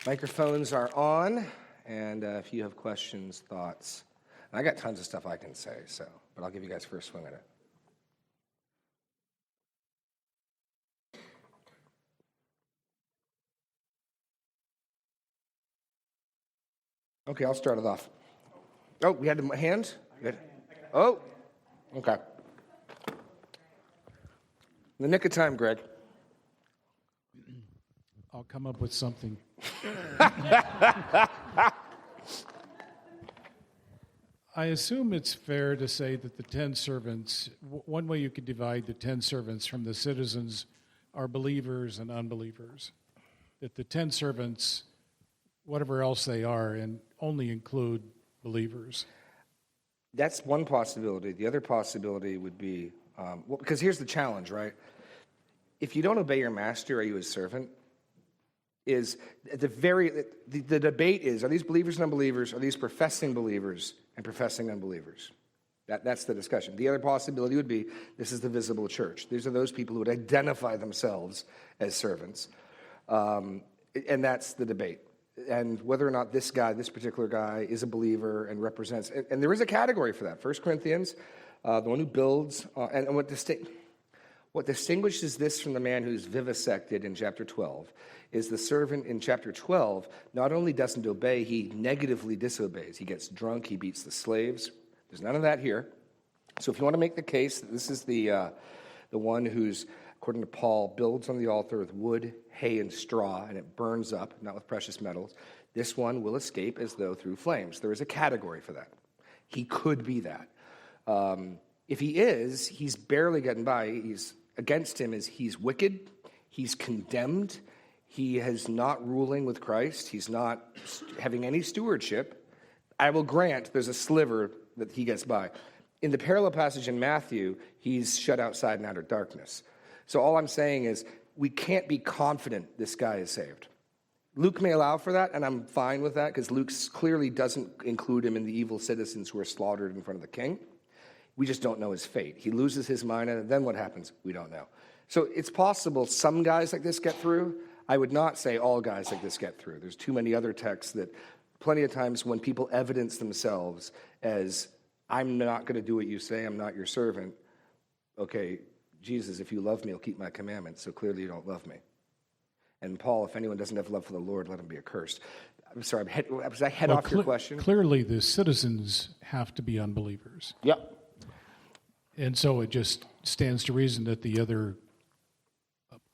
Microphones are on, and if you have questions, thoughts, and I got tons of stuff I can say, but I'll give you guys first swing at it. Okay, I'll start it off. Oh, we had the hands? Oh, okay. In the nick of time, Greg. I'll come up with something. I assume it's fair to say that the 10 servants, one way you could divide the 10 servants from the citizens are believers and unbelievers. That the 10 servants, whatever else they are, and only include believers. That's one possibility. The other possibility would be, because here's the challenge, right? If you don't obey your master, are you his servant? Is the debate is, are these believers and unbelievers? Are these professing believers and professing unbelievers? That's the discussion. The other possibility would be, this is the visible church. These are those people who would identify themselves as servants. And that's the debate. And whether or not this particular guy, is a believer and represents, and there is a category for that. 1 Corinthians, the one who builds, and what distinguishes this from the man who's vivisected in chapter 12 is the servant in chapter 12 not only doesn't obey, he negatively disobeys. He gets drunk, he beats the slaves. There's none of that here. So if you want to make the case that this is the one who's, according to Paul, builds on the altar with wood, hay, and straw, and it burns up, not with precious metals, this one will escape as though through flames. There is a category for that. He could be that. If he is, he's barely getting by. Against him is he's wicked, he's condemned, he is not ruling with Christ, he's not having any stewardship. I will grant there's a sliver that he gets by. In the parallel passage in Matthew, he's shut outside in outer darkness. So all I'm saying is we can't be confident this guy is saved. Luke may allow for that, and I'm fine with that, because Luke clearly doesn't include him in the evil citizens who are slaughtered in front of the king. We just don't know his fate. He loses his mind, and then what happens? We don't know. So it's possible some guys like this get through. I would not say all guys like this get through. There's too many other texts that plenty of times when people evidence themselves as, I'm not going to do what you say, I'm not your servant. Okay, Jesus, if you love me, you'll keep my commandments, so clearly you don't love me. And Paul, if anyone doesn't have love for the Lord, let him be accursed. I'm sorry, was I head off your question? Clearly the citizens have to be unbelievers. Yep. And so it just stands to reason that the other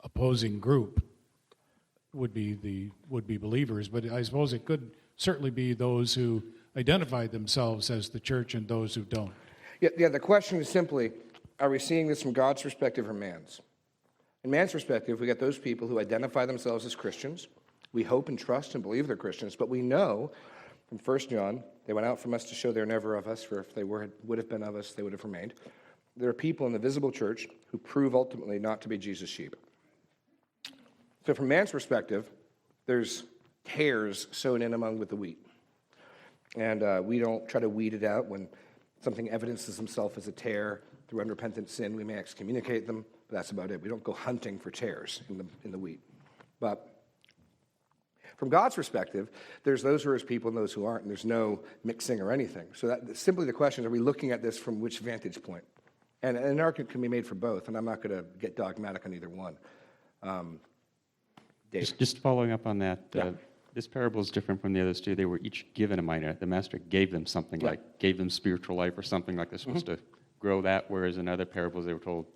opposing group would be believers, but I suppose it could certainly be those who identify themselves as the church and those who don't. Yeah, the question is simply, are we seeing this from God's perspective or man's? In man's perspective, we got those people who identify themselves as Christians. We hope and trust and believe they're Christians, but we know from 1 John, they went out from us to show they're never of us, for if they would have been of us, they would have remained. There are people in the visible church who prove ultimately not to be Jesus' sheep. So from man's perspective, there's tares sown in among with the wheat. And we don't try to weed it out. When something evidences himself as a tare through unrepentant sin, we may excommunicate them, but that's about it. We don't go hunting for tares in the wheat. But from God's perspective, there's those who are his people and those who aren't, and there's no mixing or anything. So that simply the question is, are we looking at this from which vantage point? And an argument can be made for both, and I'm not going to get dogmatic on either one. Dave. Just following up on that, this parable is different from the others too. They were each given a mina. The master gave them something, like gave them spiritual life or something like they're supposed to grow that, whereas in other parables they were told,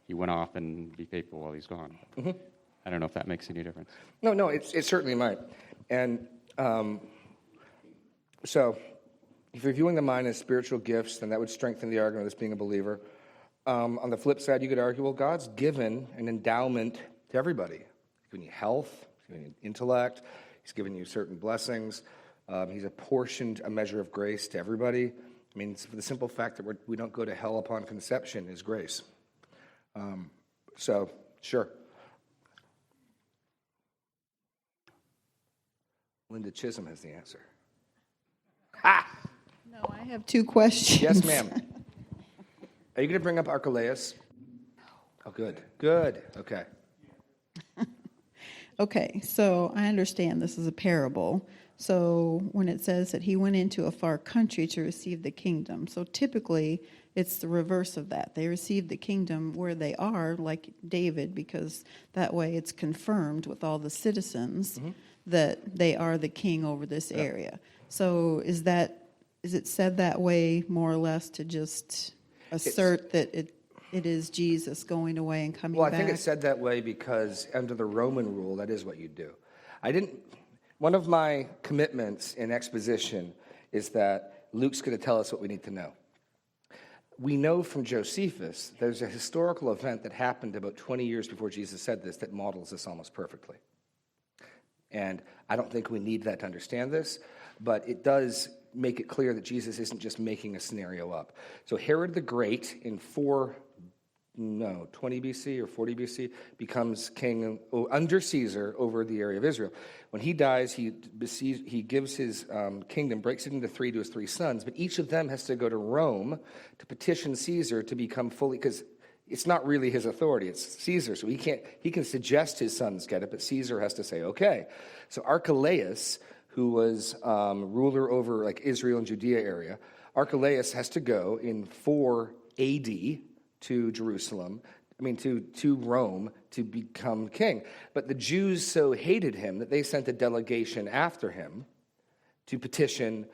he went off and be faithful while he's gone. I don't know if that makes any difference. No, it certainly might. And so if you're viewing the mind as spiritual gifts, then that would strengthen the argument of this being a believer. On the flip side, you could argue, well, God's given an endowment to everybody. He's given you health, he's given you intellect, he's given you certain blessings. He's apportioned a measure of grace to everybody. I mean, for the simple fact that we don't go to hell upon conception is grace. So, sure. Linda Chisholm has the answer. Ha! No, I have two questions. Yes, ma'am. Are you going to bring up Archelaus? Oh, good. Good. Okay. Okay, so I understand this is a parable. So when it says that he went into a far country to receive the kingdom, so typically it's the reverse of that. They receive the kingdom where they are, like David, because that way it's confirmed with all the citizens that they are the king over this area. So is it said that way more or less to just assert that it is Jesus going away and coming Well, I back? think it's said that way because under the Roman rule, that is what you do. One of my commitments in exposition is that Luke's going to tell us what we need to know. We know from Josephus there's a historical event that happened about 20 years before Jesus said this that models this almost perfectly. And I don't think we need that to understand this, but it does make it clear that Jesus isn't just making a scenario up. So Herod the Great in 20 BC or 40 BC becomes king under Caesar over the area of Israel. When he dies, he gives his kingdom, breaks it into three to his three sons, but each of them has to go to Rome to petition Caesar to become fully, because it's not really his authority, it's Caesar. So he can suggest his sons get it, but Caesar has to say, okay. So Archelaus, who was ruler over like Israel and Judea area, Archelaus has to go in 4 AD to Jerusalem, to Rome to become king. But the Jews so hated him that they sent a delegation after him to petition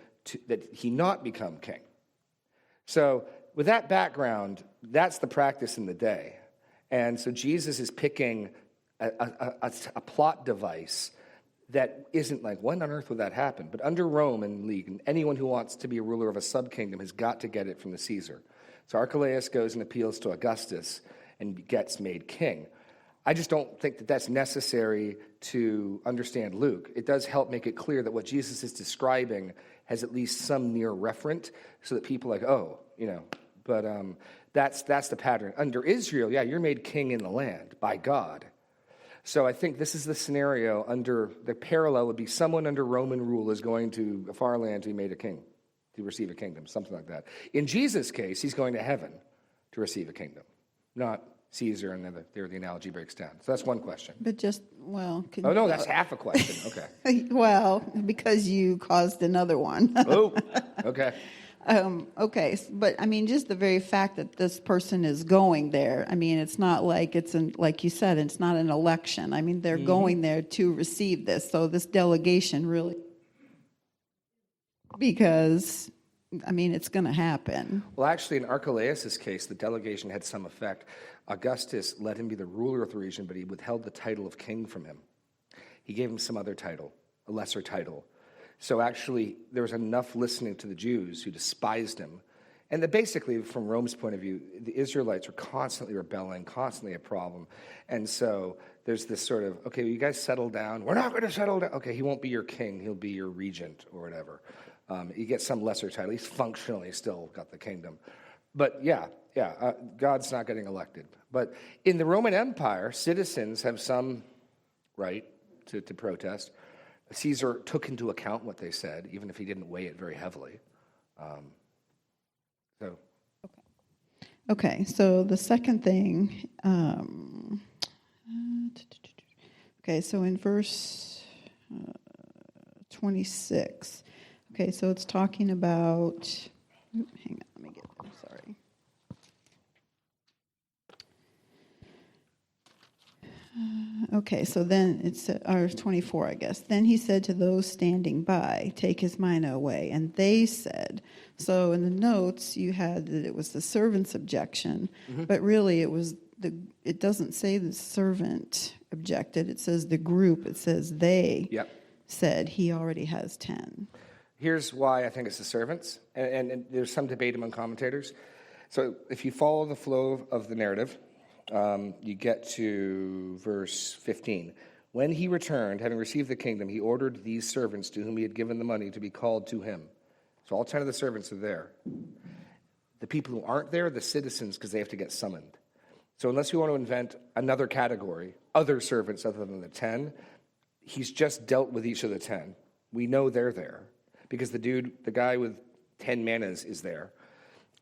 that he not become king. So with that background, that's the practice in the day. And so Jesus is picking a plot device that isn't like, when on earth would that happen? But under Roman league, and anyone who wants to be a ruler of a sub-kingdom has got to get it from the Caesar. So Archelaus goes and appeals to Augustus and gets made king. I just don't think that that's necessary to understand Luke. It does help make it clear that what Jesus is describing has at least some near referent so that people are like, but that's the pattern. Under Israel, you're made king in the land by God. So I think this is the scenario under, the parallel would be someone under Roman rule is going to a far land to be made a king, to receive a kingdom, something like that. In Jesus' case, he's going to heaven to receive a kingdom, not Caesar, and then the analogy breaks down. So that's one question. But just, That's half a question. Okay. Well, because you caused another one. Oh, okay. Okay, but just the very fact that this person is going there, it's not like like you said, it's not an election. They're going there to receive this. So this delegation really, because, it's going to happen. Well, actually, in Archelaus' case, the delegation had some effect. Augustus let him be the ruler of the region, but he withheld the title of king from him. He gave him some other title, a lesser title. So actually, there was enough listening to the Jews who despised him. And that basically, from Rome's point of view, the Israelites were constantly rebelling, constantly a problem. And so there's this sort of, okay, you guys settle down. We're not going to settle down. Okay, he won't be your king. He'll be your regent or whatever. You get some lesser title. He's functionally still got the kingdom. But God's not getting elected. But in the Roman Empire, citizens have some right to protest. Caesar took into account what they said, even if he didn't weigh it very heavily. Okay, so the second thing, so in verse 26, so it's talking about, hang on, let me get there, sorry. So then it's 24, I guess. Then he said to those standing by, take his mina away. And they said, so in the notes you had that it was the servant's objection, but really it doesn't say the servant objected. It says the group, it says they said he already has 10. Here's why I think it's the servants, and there's some debate among commentators. So if you follow the flow of the narrative, you get to verse 15. When he returned, having received the kingdom, he ordered these servants to whom he had given the money to be called to him. So all 10 of the servants are there. The people who aren't there are the citizens because they have to get summoned. So unless we want to invent another category, other servants other than the 10, he's just dealt with each of the 10. We know they're there because the guy with 10 manas is there.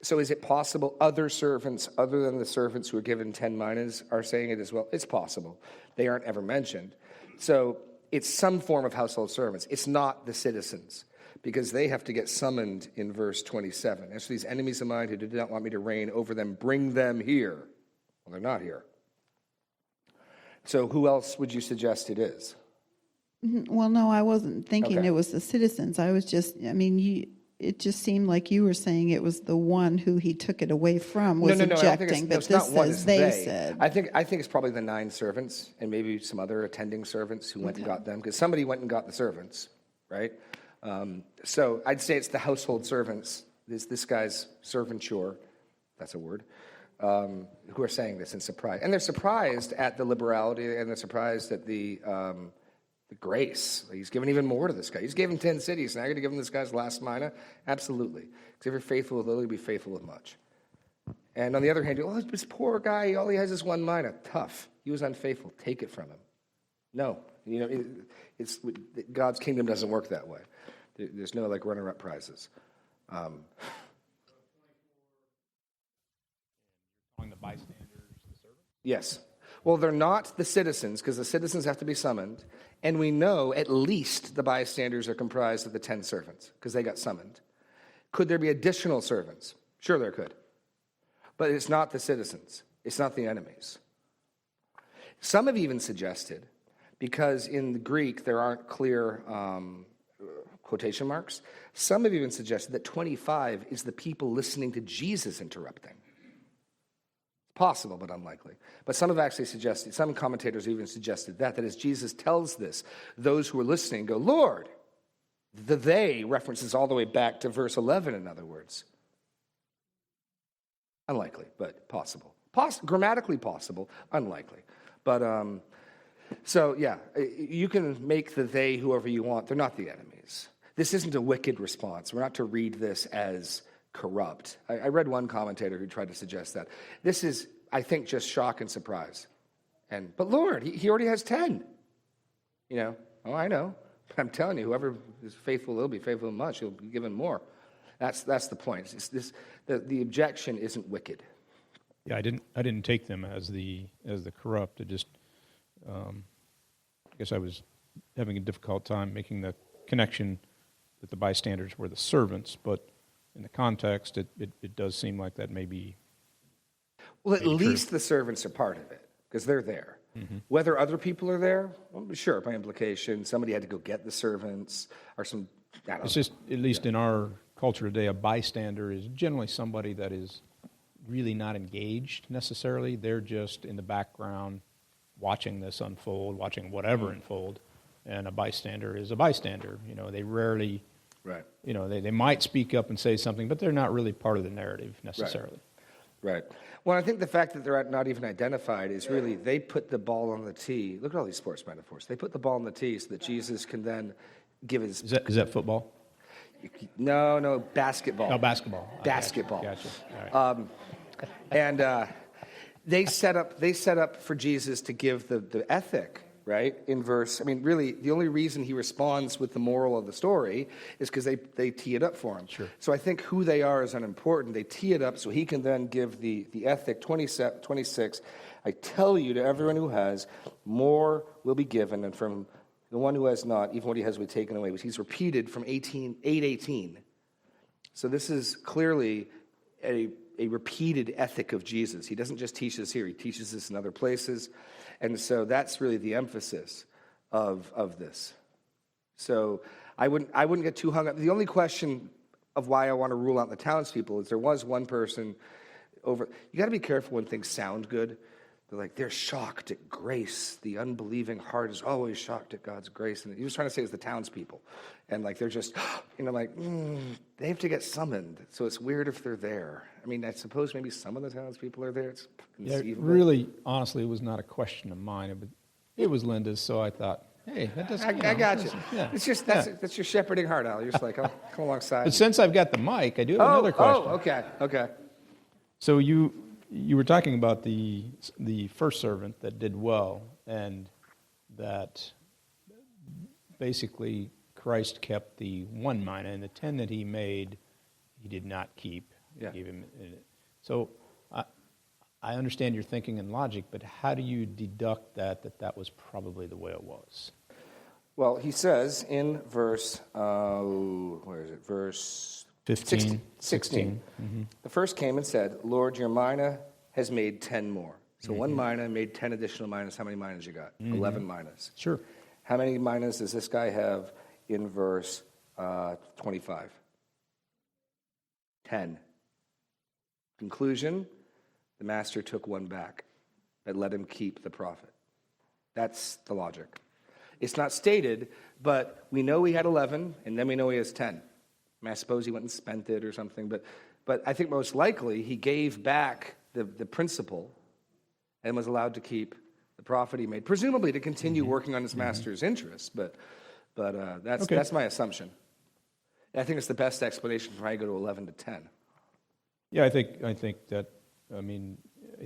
So is it possible other servants, other than the servants who are given 10 minas, are saying it as well? It's possible. They aren't ever mentioned. So it's some form of household servants. It's not the citizens, because they have to get summoned in verse 27. As for these enemies of mine who did not want me to reign over them, bring them here. Well, they're not here. So who else would you suggest it is? Well, no, I wasn't thinking Okay. it was the citizens. I was just, I mean, it just seemed like you were saying it was the one who he took it away from was No, I don't think objecting, but it's this not one, says it's they said. I think it's probably the 9 servants and maybe some other attending servants who went and got them, because somebody went and got the servants, right? So I'd say it's the household servants, this guy's servanture, that's a word, who are saying this in surprise. And they're surprised at the liberality, and they're surprised at the grace. He's given even more to this guy. He's given 10 cities. Now you're going to give him this guy's last mina? Absolutely. Because if you're faithful with little, you'll be faithful with much. And on the other hand, oh, this poor guy, all he has is 1 mina. Tough. He was unfaithful. Take it from him. No. You know, it's God's kingdom doesn't work that way. There's no like runner-up prizes. Calling the bystanders the servants? Yes. Well, they're not the citizens, because the citizens have to be summoned. And we know at least the bystanders are comprised of the 10 servants, because they got summoned. Could there be additional servants? Sure, there could. But it's not the citizens. It's not the enemies. Some have even suggested, because in the Greek there aren't clear quotation marks, some have even suggested that 25 is the people listening to Jesus interrupting. Possible, but unlikely. But some have actually suggested, some commentators even suggested that as Jesus tells this, those who are listening go, Lord. The they references all the way back to verse 11, in other words. Unlikely, but possible. Grammatically possible, unlikely. But, so yeah, you can make the they whoever you want. They're not the enemies. This isn't a wicked response. We're not to read this as corrupt. I read one commentator who tried to suggest that. This is, I think, just shock and surprise. But Lord, he already has 10. You know, oh, I know. I'm telling you, whoever is faithful will be faithful in much. He'll be given more. That's the point. The objection isn't wicked. Yeah, I didn't take them as the corrupt. It just, I guess I was having a difficult time making the connection that the bystanders were the servants, but in the context, it does seem like that may be. Well, at Maybe least true. the servants are part of it, because they're there. Mm-hmm. Whether other people are there, well, sure, by implication, somebody had to go get the servants, or some, I don't It's know. just, at least in our culture today, a bystander is generally somebody that is really not engaged necessarily. They're just in the background watching this unfold, watching whatever unfold. And a bystander is a bystander. You know, they rarely, Right. you know, they might speak up and say something, but they're not really part of the narrative necessarily. Right. Well, I think the fact that they're not even identified is really, they put the ball on the tee. Look at all these sports metaphors. They put the ball on the tee so that Jesus can then give his... Is that football? No, basketball. No, basketball. I Basketball. Gotcha. All right. And they set up for Jesus to give the ethic, right? In verse, I mean, really, the only reason he responds with the moral of the story is because they tee it up for him. Sure. So I think who they are is unimportant. They tee it up so he can then give the ethic. 26, I tell you, to everyone who has, more will be given, and from the one who has not, even what he has will be taken away. Which he's repeated from 8:18. So this is clearly a repeated ethic of Jesus. He doesn't just teach this here, he teaches this in other places. And so that's really the emphasis of this. So I wouldn't get too hung up. The only question of why I want to rule out the townspeople is there was one person over. You got to be careful when things sound good. They're shocked at grace. The unbelieving heart is always shocked at God's grace. And he was trying to say it's the townspepeople. And they're just, they have to get summoned. So it's weird if they're there. I mean, I suppose maybe some of the townspeople are there. It's Yeah, conceivable. really, honestly, it was not a question of mine. It was Linda's, so I thought, hey, that doesn't. I got you. Yeah. It's just, that's your shepherding heart, Al. You're just like, I'll come alongside. But since I've got the mic, I do have another question. Okay. So you were talking about the first servant that did well, and that basically Christ kept the 1 mina, and the 10 that he made, he did not keep. Yeah. Gave him. So I understand your thinking and logic, but how do you deduct that was probably the way it was? Well, he says in verse, where is it? Verse 15, 16. The first came and said, Lord, your mina has made 10 more. So one mina made 10 additional minas. How many minas you got? 11 minas. Sure. How many minas does this guy have in verse 25? 10. Conclusion, the master took one back, but let him keep the profit. That's the logic. It's not stated, but we know he had 11, and then we know he has 10. I mean, I suppose he went and spent it or something, but I think most likely he gave back the principal and was allowed to keep the profit he made, presumably to continue working on his master's interests. But that's my assumption. And I think it's the best explanation for how you go to 11 to 10. Yeah, I think that, I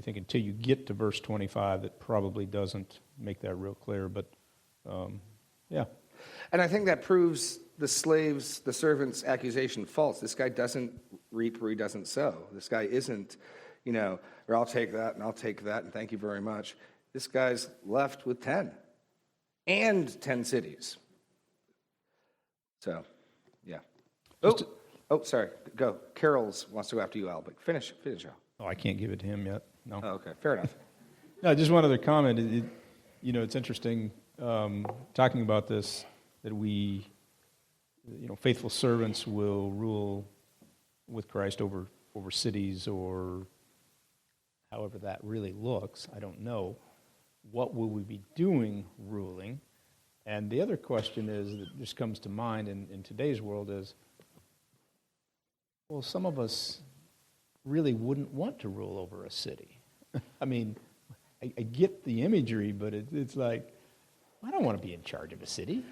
think until you get to verse 25, that probably doesn't make that real clear, but yeah. And I think that proves the servant's accusation false. This guy doesn't reap where he doesn't sow. This guy isn't, or I'll take that and I'll take that and thank you very much. This guy's left with 10 and 10 cities. So, yeah. Sorry. Go. Carol's wants to go after you, Al, but finish, Al. Oh, I can't give it to him yet. No. Oh, okay. Fair enough. No, just one other comment. It's interesting talking about this, that we, faithful servants will rule with Christ over cities, or however that really looks. I don't know. What will we be doing ruling? And the other question is, that just comes to mind in today's world is, well, some of us really wouldn't want to rule over a city. I mean, I get the imagery, but it's like, I don't want to be in charge of a city.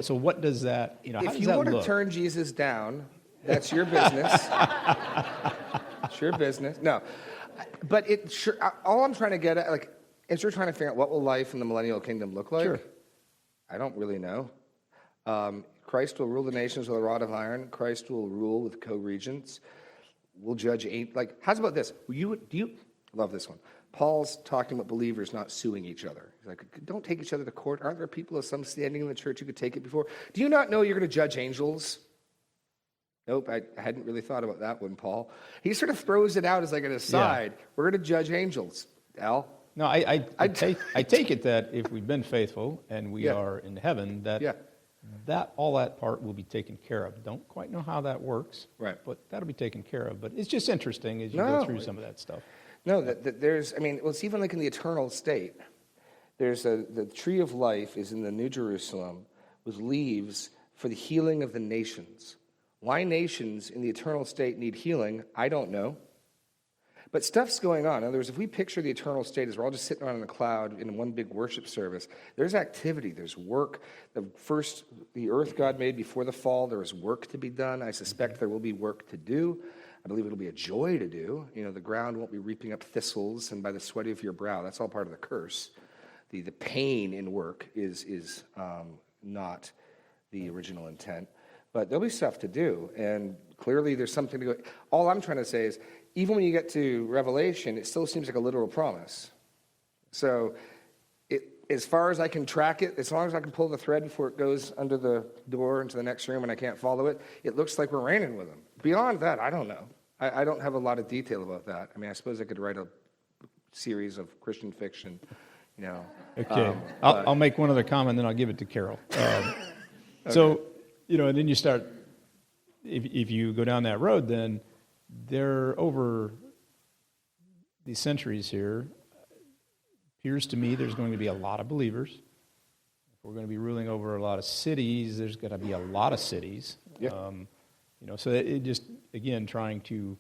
So what does that, how does that look? If you want to turn Jesus down, that's your business. It's your business. No. But all I'm trying to get at, is you're trying to figure out what will life in the millennial kingdom look like? Sure. I don't really know. Christ will rule the nations with a rod of iron. Christ will rule with co-regents. We'll judge how's about this? Do you love this one? Paul's talking about believers not suing each other. He's like, don't take each other to court. Aren't there people of some standing in the church who could take it before? Do you not know you're going to judge angels? Nope, I hadn't really thought about that one, Paul. He sort of throws it out as an aside. Yeah. We're going to judge angels. Al? No, I take it that if we've been faithful and we are in heaven, that all that part will be taken care of. Don't quite know how that works, right? But that'll be taken care of. But it's just interesting as you go through some of that stuff. No, that there's. It's even like in the eternal state. There's the tree of life is in the New Jerusalem with leaves for the healing of the nations. Why nations in the eternal state need healing, I don't know. But stuff's going on. In other words, if we picture the eternal state as we're all just sitting around in a cloud in one big worship service, there's activity, there's work. The earth God made before the fall, there is work to be done. I suspect there will be work to do. I believe it'll be a joy to do. The ground won't be reaping up thistles, and by the sweat of your brow, that's all part of the curse. The pain in work is not the original intent. But there'll be stuff to do, and clearly there's something to go. All I'm trying to say is, even when you get to Revelation, it still seems like a literal promise. So as far as I can track it, as long as I can pull the thread before it goes under the door into the next room and I can't follow it, it looks like we're reigning with him. Beyond that, I don't know. I don't have a lot of detail about that. I suppose I could write a series of Christian fiction, Okay. I'll make one other comment, then I'll give it to Carol. Okay. So, and then you start, if you go down that road, then there, over the centuries here, appears to me there's going to be a lot of believers. If we're going to be ruling over a lot of cities, there's going to be a lot of cities. Yeah. So it just, again, trying to,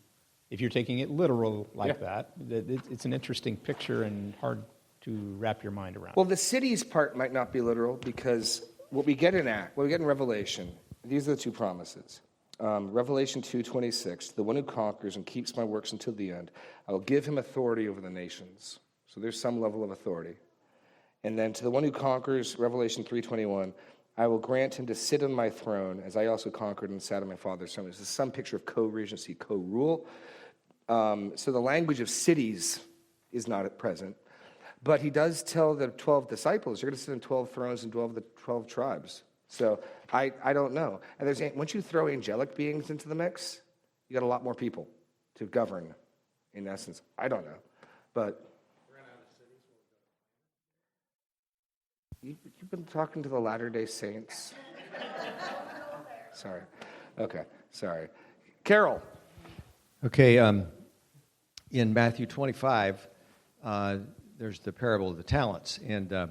if you're taking it literal like that, it's an interesting picture and hard to wrap your mind around. Well, the cities part might not be literal, because what we get in Revelation, these are the two promises. Revelation 2:26, the one who conquers and keeps my works until the end, I will give him authority over the nations. So there's some level of authority. And then to the one who conquers, Revelation 3:21, I will grant him to sit on my throne, as I also conquered and sat on my Father's throne. This is some picture of co-regency, co-rule. So the language of cities is not present. But he does tell the 12 disciples, you're going to sit on 12 thrones and 12 tribes. So I don't know. And once you throw angelic beings into the mix, you got a lot more people to govern, in essence. I don't know. But you've been talking to the Latter-day Saints. Sorry. Okay, sorry. Carol. Okay, in Matthew 25, there's the parable of the talents. And I've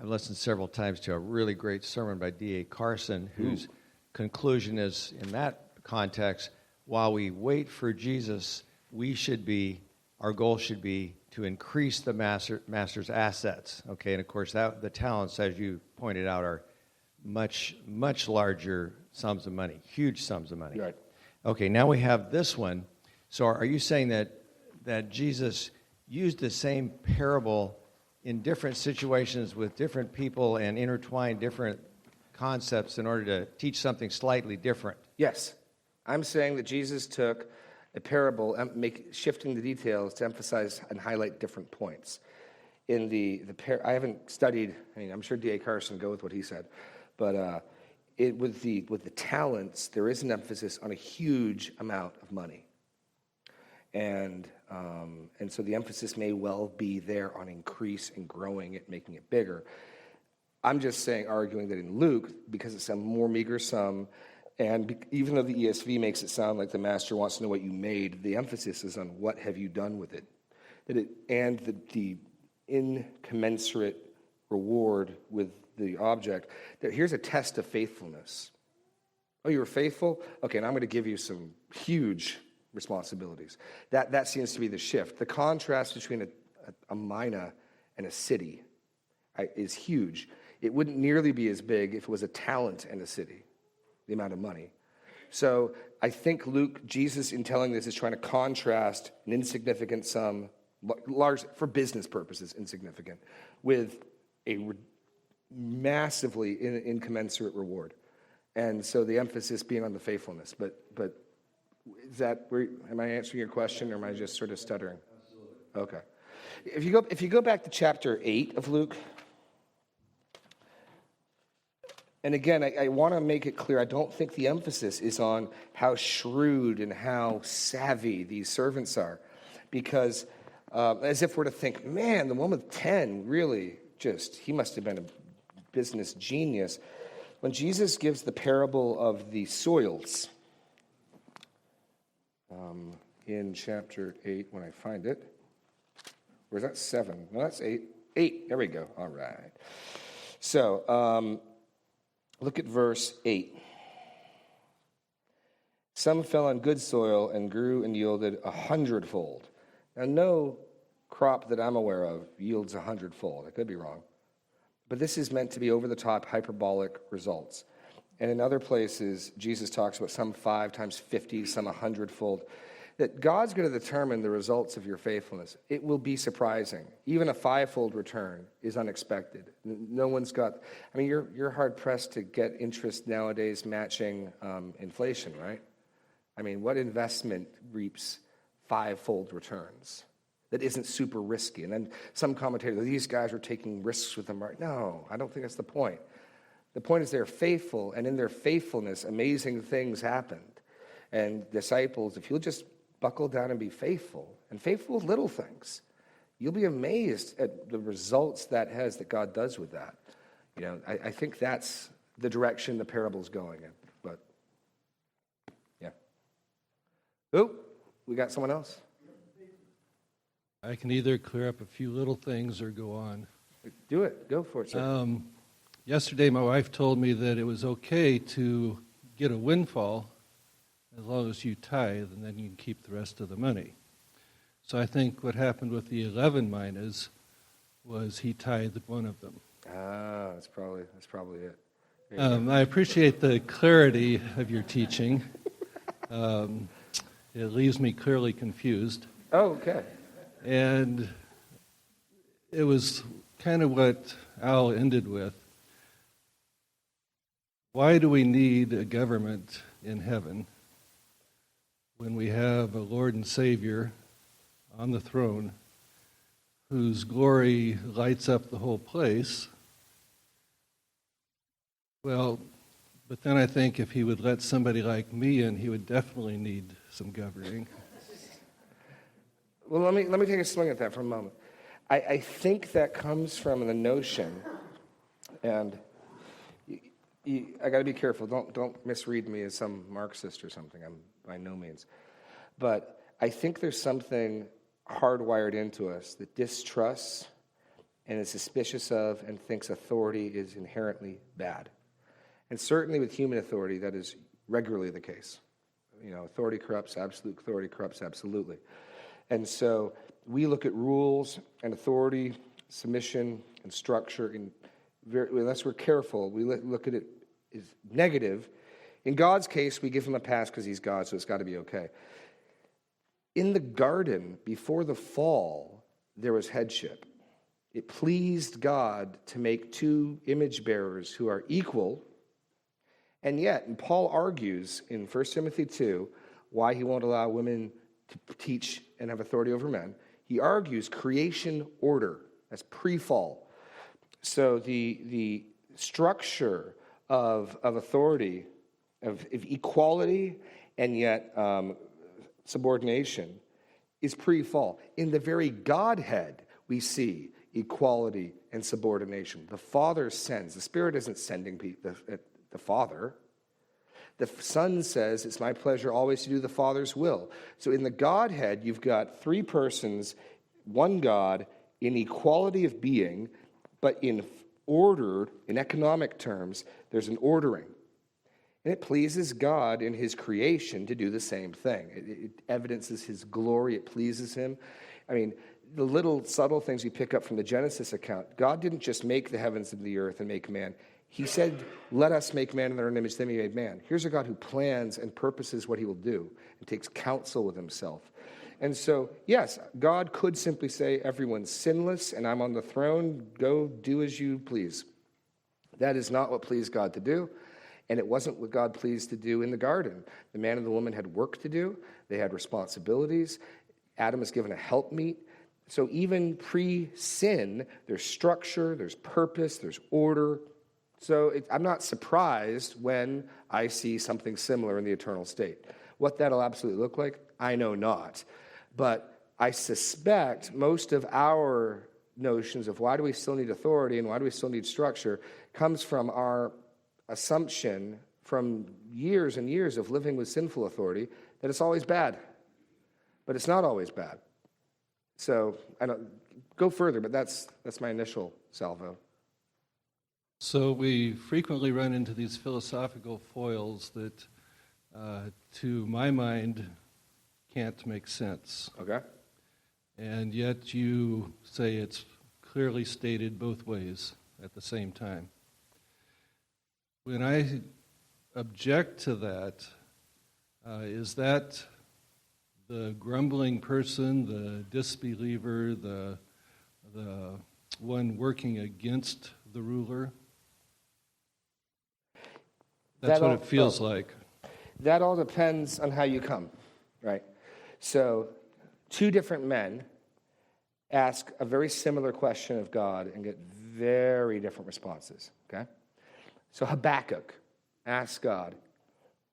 listened several times to a really great sermon by D.A. Carson, whose conclusion is, in that context, while we wait for Jesus, our goal should be to increase the master's assets. Okay, and of course, the talents, as you pointed out, are much, much larger sums of money, huge sums of money. Right. Okay, now we have this one. So are you saying that Jesus used the same parable in different situations with different people and intertwined different concepts in order to teach something slightly different? Yes. I'm saying that Jesus took a parable, shifting the details to emphasize and highlight different points. In I haven't studied, I'm sure D.A. Carson go with what he said, but with the talents, there is an emphasis on a huge amount of money. And so the emphasis may well be there on increase and growing it, making it bigger. I'm just arguing that in Luke, because it's a more meager sum, and even though the ESV makes it sound like the master wants to know what you made, the emphasis is on what have you done with it. And the incommensurate reward with the object. Here's a test of faithfulness. Oh, you were faithful? Okay, and I'm going to give you some huge responsibilities. That seems to be the shift. The contrast between a mina and a city is huge. It wouldn't nearly be as big if it was a talent and a city, the amount of money. So I think Jesus in telling this is trying to contrast an insignificant sum, large for business purposes, insignificant, with a massively incommensurate reward. And so the emphasis being on the faithfulness. But is that where, am I answering your question, or am I just sort of stuttering? Absolutely. Okay. If you go back to chapter 8 of Luke, and again, I want to make it clear, I don't think the emphasis is on how shrewd and how savvy these servants are. Because as if we're to think, man, the one with 10 really he must have been a business genius. When Jesus gives the parable of the soils, in chapter 8, when I find it, or is that 7? No, that's 8. 8, there we go. All right. So, look at verse 8. Some fell on good soil and grew and yielded 100-fold. Now, no crop that I'm aware of yields 100-fold. I could be wrong. But this is meant to be over-the-top, hyperbolic results. And in other places, Jesus talks about some 5 times 50, some 100-fold. That God's going to determine the results of your faithfulness. It will be surprising. Even a 5-fold return is unexpected. No one's got, you're hard-pressed to get interest nowadays matching inflation, right? What investment reaps 5-fold returns that isn't super risky? And then some commentators, these guys are taking risks with them. Right? No, I don't think that's the point. The point is they're faithful, and in their faithfulness, amazing things happened. And disciples, if you'll just buckle down and be faithful, and faithful with little things, you'll be amazed at the results that God does with that. I think that's the direction the parable's going in. But, yeah. Oh, we got someone else? I can either clear up a few little things or go on. Do it. Go for it, sir. Yesterday, my wife told me that it was okay to get a windfall as long as you tithe, and then you can keep the rest of the money. So I think what happened with the 11 minas was he tithed one of them. That's probably it. I appreciate the clarity of your teaching. It leaves me clearly confused. Oh, okay. And it was kind of what Al ended with. Why do we need a government in heaven when we have a Lord and Savior on the throne whose glory lights up the whole place. Well, but then I think if he would let somebody like me in, he would definitely need some governing. Well, let me take a swing at that for a moment. I think that comes from the notion, and I got to be careful. Don't misread me as some Marxist or something. I'm by no means. But I think there's something hardwired into us that distrusts and is suspicious of and thinks authority is inherently bad. And certainly with human authority, that is regularly the case. Authority corrupts, absolute authority corrupts absolutely. And so we look at rules and authority, submission and structure, and unless we're careful, we look at it as negative. In God's case, we give him a pass because he's God, so it's got to be okay. In the garden, before the fall, there was headship. It pleased God to make two image bearers who are equal, and yet, and Paul argues in 1 Timothy 2 why he won't allow women to teach and have authority over men. He argues creation order. That's pre-fall. So the structure of authority, of equality, and yet subordination is pre-fall. In the very Godhead, we see equality and subordination. The Father sends. The Spirit isn't sending the Father. The Son says, it's my pleasure always to do the Father's will. So in the Godhead, you've got three persons, one God, in equality of being, but in order, in economic terms, there's an ordering. And it pleases God in his creation to do the same thing. It evidences his glory. It pleases him. I mean, the little subtle things you pick up from the Genesis account, God didn't just make the heavens and the earth and make man. He said, let us make man in our own image, then he made man. Here's a God who plans and purposes what he will do and takes counsel with himself. And so, yes, God could simply say, everyone's sinless and I'm on the throne, go do as you please. That is not what pleased God to do, and it wasn't what God pleased to do in the garden. The man and the woman had work to do. They had responsibilities. Adam was given a helpmeet. So even pre-sin, there's structure, there's purpose, there's order. So I'm not surprised when I see something similar in the eternal state. What that'll absolutely look like, I know not. But I suspect most of our notions of why do we still need authority and why do we still need structure comes from our assumption from years and years of living with sinful authority that it's always bad. But it's not always bad. So I don't go further, but that's my initial salvo. So we frequently run into these philosophical foils that, to my mind, can't make sense. Okay. And yet you say it's clearly stated both ways at the same time. When I object to that, is that the grumbling person, the disbeliever, the one working against the ruler? That's what it feels like. That all depends on how you come, right? So, two different men ask a very similar question of God and get very different responses, okay? So Habakkuk asks God,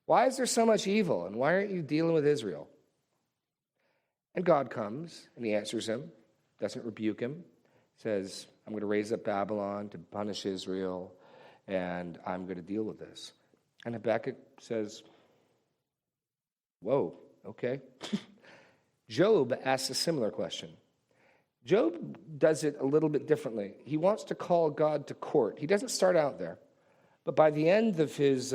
why is there so much evil, and why aren't you dealing with Israel? And God comes, and he answers him, doesn't rebuke him, says, I'm going to raise up Babylon to punish Israel, and I'm going to deal with this. And Habakkuk says, whoa, okay. Job asks a similar question. Job does it a little bit differently. He wants to call God to court. He doesn't start out there. But by the end of his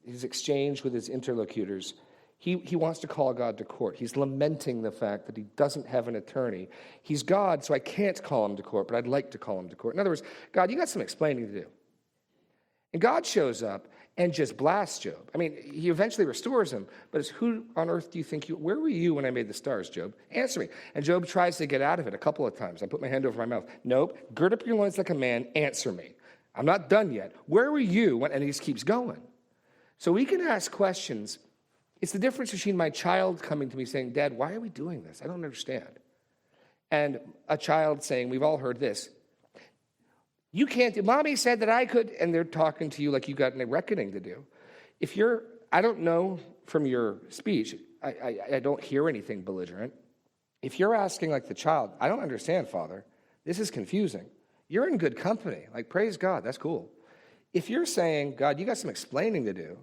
exchange with his interlocutors, he wants to call God to court. He's lamenting the fact that he doesn't have an attorney. He's God, so I can't call him to court, but I'd like to call him to court. In other words, God, you got some explaining to do. And God shows up and just blasts Job. I mean, he eventually restores him, but it's who on earth do you think where were you when I made the stars, Job? Answer me. And Job tries to get out of it a couple of times. I put my hand over my mouth. Nope, gird up your loins like a man, answer me. I'm not done yet. Where were you when, and he just keeps going. So we can ask questions. It's the difference between my child coming to me saying, Dad, why are we doing this? I don't understand. and a child saying, we've all heard this, you can't do, mommy said that I could, and they're talking to you like you got a reckoning to do. If you're, I don't know from your speech, I don't hear anything belligerent. If you're asking like the child, I don't understand, Father, this is confusing, you're in good company. Like, praise God, that's cool. If you're saying, God, you got some explaining to do,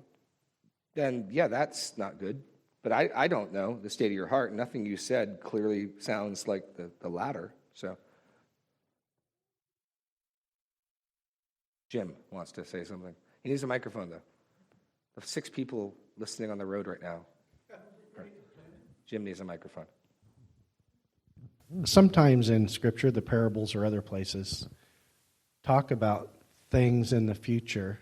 then yeah, that's not good. But I don't know the state of your heart. Nothing you said clearly sounds like the latter. So, Jim wants to say something. He needs a microphone, though. The 6 people listening on the road right now. Jim needs a microphone. Sometimes in Scripture, the parables or other places talk about things in the future,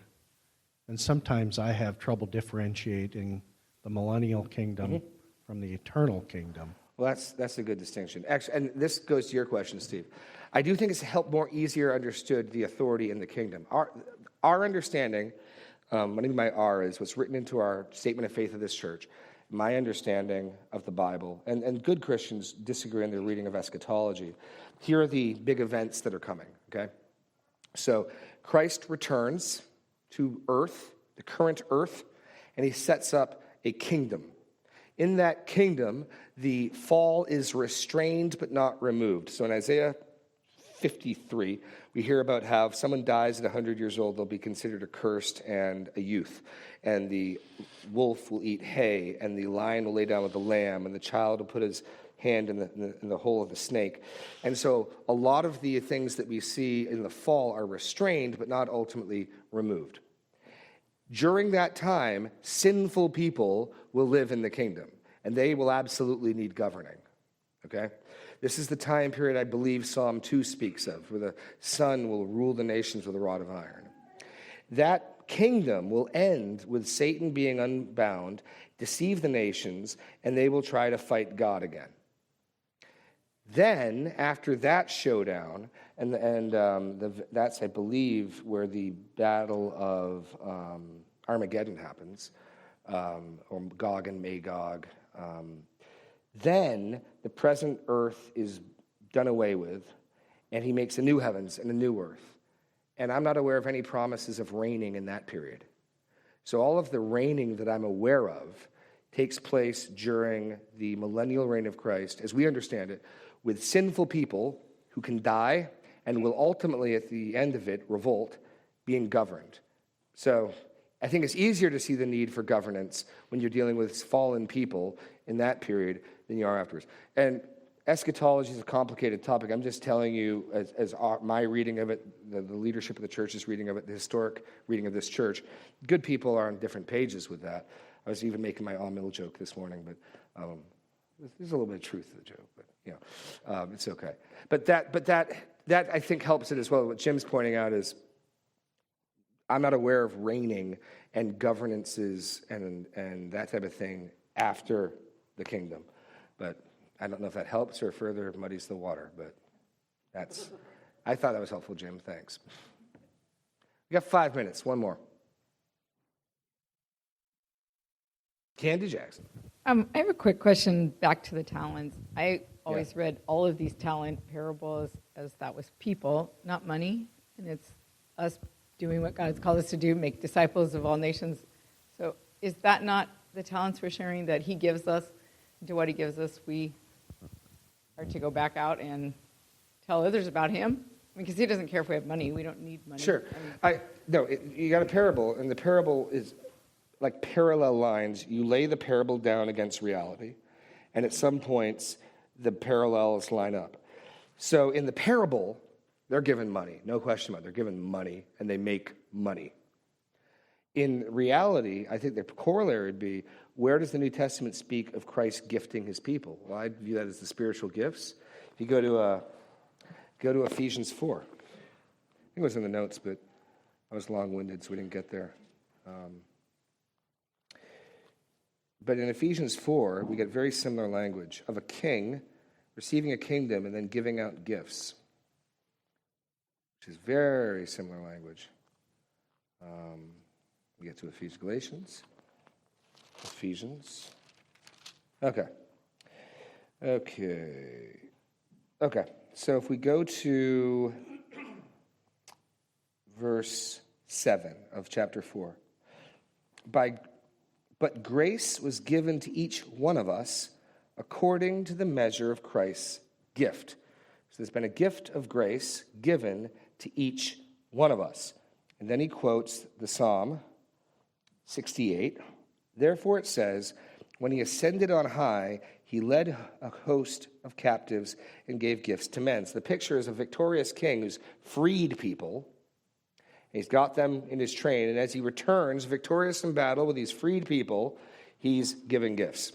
and sometimes I have trouble differentiating the millennial kingdom from the eternal kingdom. Well, that's a good distinction. Actually, and this goes to your question, Steve. I do think it's helped more easier understood the authority in the kingdom. Our understanding, what I mean by R is what's written into our statement of faith of this church. My understanding of the Bible, and good Christians disagree in their reading of eschatology. Here are the big events that are coming, okay? So Christ returns to earth, the current earth, and he sets up a kingdom. In that kingdom, the fall is restrained but not removed. So in Isaiah 53, we hear about how if someone dies at 100 years old, they'll be considered accursed and a youth. And the wolf will eat hay, and the lion will lay down with the lamb, and the child will put his hand in the hole of the snake. And so a lot of the things that we see in the fall are restrained but not ultimately removed. During that time, sinful people will live in the kingdom, and they will absolutely need governing, okay? This is the time period I believe Psalm 2 speaks of, where the Son will rule the nations with a rod of iron. That kingdom will end with Satan being unbound, deceive the nations, and they will try to fight God again. Then, after that showdown, that's, I believe, where the battle of Armageddon happens, or Gog and Magog. Then the present earth is done away with, and he makes a new heavens and a new earth. And I'm not aware of any promises of reigning in that period. So all of the reigning that I'm aware of takes place during the millennial reign of Christ, as we understand it, with sinful people who can die and will ultimately, at the end of it, revolt, being governed. So I think it's easier to see the need for governance when you're dealing with fallen people in that period than you are afterwards. And eschatology is a complicated topic. I'm just telling you, my reading of it, the leadership of the church's reading of it, the historic reading of this church, good people are on different pages with that. I was even making my all-mill joke this morning, but there's a little bit of truth to the joke, but it's okay. But that I think helps it as well. What Jim's pointing out is I'm not aware of reigning and governances and that type of thing after the kingdom. But I don't know if that helps or further muddies the water, but I thought that was helpful, Jim. Thanks. We got 5 minutes. One more. Candy Jackson. I have a quick question back to the talents. I always read all of these talent parables as that was people, not money, and it's us doing what God has called us to do, make disciples of all nations. So is that not the talents we're sharing that he gives us? To what he gives us, we are to go back out and tell others about him? Because he doesn't care if we have money. We don't need money. Sure. You got a parable, and the parable is like parallel lines. You lay the parable down against reality, and at some points, the parallels line up. So in the parable, they're given money. No question about it. They're given money, and they make money. In reality, I think the corollary would be, where does the New Testament speak of Christ gifting his people? Well, I view that as the spiritual gifts. If you go to Ephesians 4. I think it was in the notes, but I was long-winded, so we didn't get there. But in Ephesians 4, we get very similar language of a king receiving a kingdom and then giving out gifts, which is very similar language. We get to Ephesians. Okay. Okay, so if we go to verse 7 of chapter 4. But grace was given to each one of us according to the measure of Christ's gift. So there's been a gift of grace given to each one of us. And then he quotes the Psalm 68. Therefore it says, when he ascended on high, he led a host of captives and gave gifts to men. So the picture is a victorious king who's freed people. He's got them in his train, and as he returns victorious in battle with these freed people, he's giving gifts.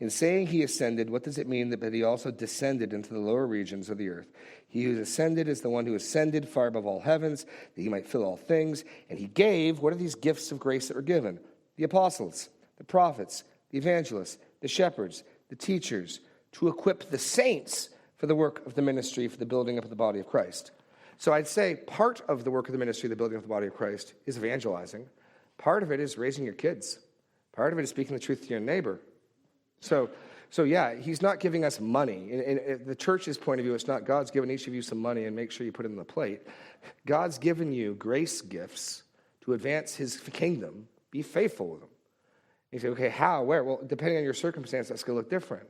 In saying he ascended, what does it mean that he also descended into the lower regions of the earth? He who ascended is the one who ascended far above all heavens, that he might fill all things. And he gave, what are these gifts of grace that were given? The apostles, the prophets, the evangelists, the shepherds, the teachers, to equip the saints for the work of the ministry, for the building up of the body of Christ. So I'd say part of the work of the ministry, the building of the body of Christ, is evangelizing. Part of it is raising your kids. Part of it is speaking the truth to your neighbor. So yeah, he's not giving us money. In the church's point of view, it's not God's given each of you some money and make sure you put it in the plate. God's given you grace gifts to advance his kingdom. Be faithful with them. You say, okay, how, where? Well, depending on your circumstance, that's going to look different.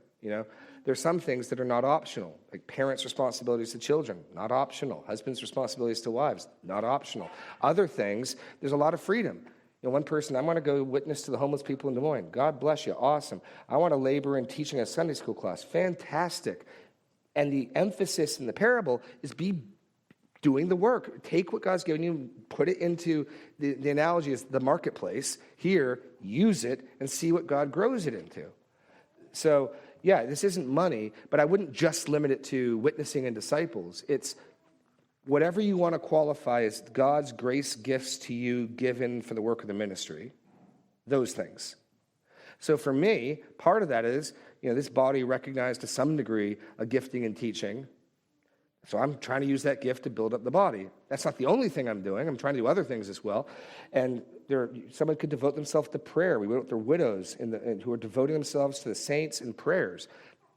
There's some things that are not optional, like parents' responsibilities to children, not optional. Husbands' responsibilities to wives, not optional. Other things, there's a lot of freedom. One person, I want to go witness to the homeless people in Des Moines. God bless you, awesome. I want to labor in teaching a Sunday school class, fantastic. And the emphasis in the parable is be doing the work. Take what God's given you, put it into, the analogy is the marketplace. Here, use it and see what God grows it into. So, yeah, this isn't money, but I wouldn't just limit it to witnessing and disciples. It's whatever you want to qualify as God's grace gifts to you given for the work of the ministry, those things. So for me, part of that is, this body recognized to some degree a gifting and teaching. So I'm trying to use that gift to build up the body. That's not the only thing I'm doing. I'm trying to do other things as well. And someone could devote themselves to prayer. We went with the widows who are devoting themselves to the saints in prayers.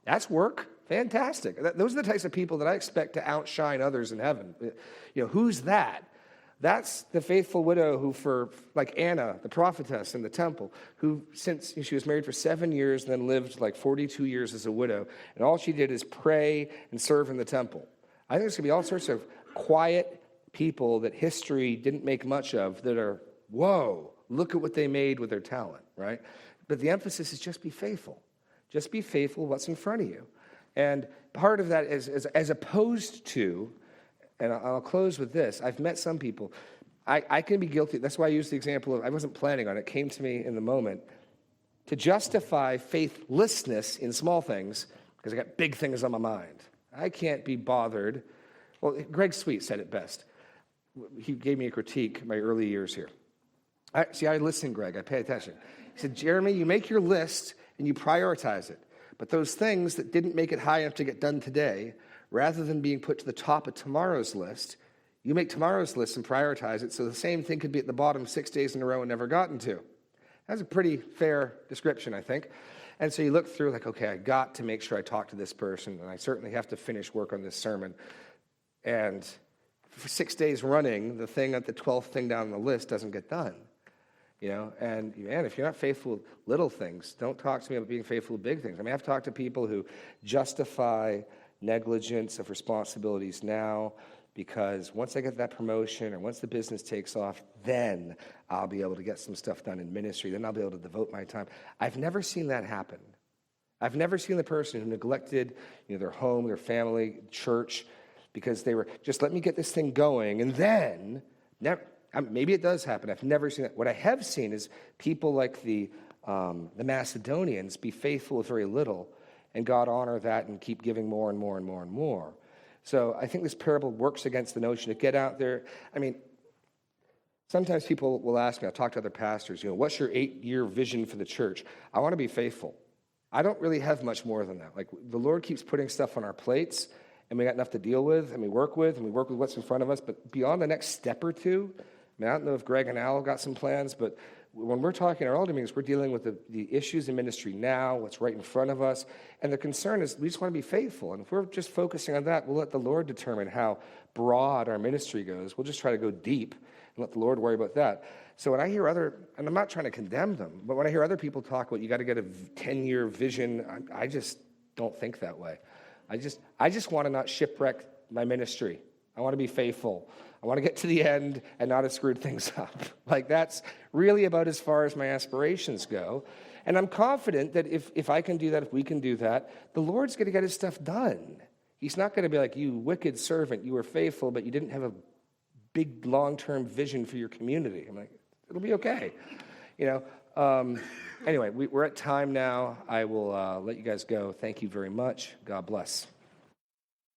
That's work. Fantastic. Those are the types of people that I expect to outshine others in heaven. Who's that? That's the faithful widow who, like Anna, the prophetess in the temple, who since she was married for 7 years and then lived like 42 years as a widow, and all she did is pray and serve in the temple. I think there's going to be all sorts of quiet people that history didn't make much of that are, whoa, look at what they made with their talent, right? But the emphasis is just be faithful. Just be faithful what's in front of you. And part of that is as opposed to, and I'll close with this, I've met some people, I can be guilty, that's why I used the example of, I wasn't planning on it, it came to me in the moment, to justify faithlessness in small things, because I got big things on my mind. I can't be bothered. Well, Greg Sweet said it best. He gave me a critique in my early years here. I listen, Greg. I pay attention. He said, Jeremy, you make your list and you prioritize it. But those things that didn't make it high enough to get done today, rather than being put to the top of tomorrow's list, you make tomorrow's list and prioritize it so the same thing could be at the bottom 6 days in a row and never gotten to. That's a pretty fair description, I think. And so you look through like, okay, I got to make sure I talk to this person, and I certainly have to finish work on this sermon. And for 6 days running, the thing at the 12th thing down the list doesn't get done. And man, if you're not faithful with little things, don't talk to me about being faithful with big things. I mean, I've talked to people who justify negligence of responsibilities now because once I get that promotion or once the business takes off, then I'll be able to get some stuff done in ministry. Then I'll be able to devote my time. I've never seen that happen. I've never seen the person who neglected their home, their family, church, because they were, just let me get this thing going, and then, maybe it does happen. I've never seen that. What I have seen is people like the Macedonians be faithful with very little, and God honor that and keep giving more and more and more and more. So I think this parable works against the notion to get out there. I mean, sometimes people will ask me, I'll talk to other pastors, what's your 8-year vision for the church? I want to be faithful. I don't really have much more than that. Like, the Lord keeps putting stuff on our plates, and we got enough to deal with, and we work with what's in front of us. But beyond the next step or two, I mean, I don't know if Greg and Al got some plans, but when we're talking in our elder meetings, we're dealing with the issues in ministry now, what's right in front of us, and the concern is we just want to be faithful. And if we're just focusing on that, we'll let the Lord determine how broad our ministry goes. We'll just try to go deep and let the Lord worry about that. So when I hear and I'm not trying to condemn them, but when I hear other people talk about you got to get a 10-year vision, I just don't think that way. I just want to not shipwreck my ministry. I want to be faithful. I want to get to the end and not have screwed things up. Like, that's really about as far as my aspirations go. And I'm confident that if I can do that, if we can do that, the Lord's going to get his stuff done. He's not going to be like, you wicked servant, you were faithful, but you didn't have a big long-term vision for your community. I'm like, it'll be okay. Anyway, we're at time now. I will let you guys go. Thank you very much. God bless.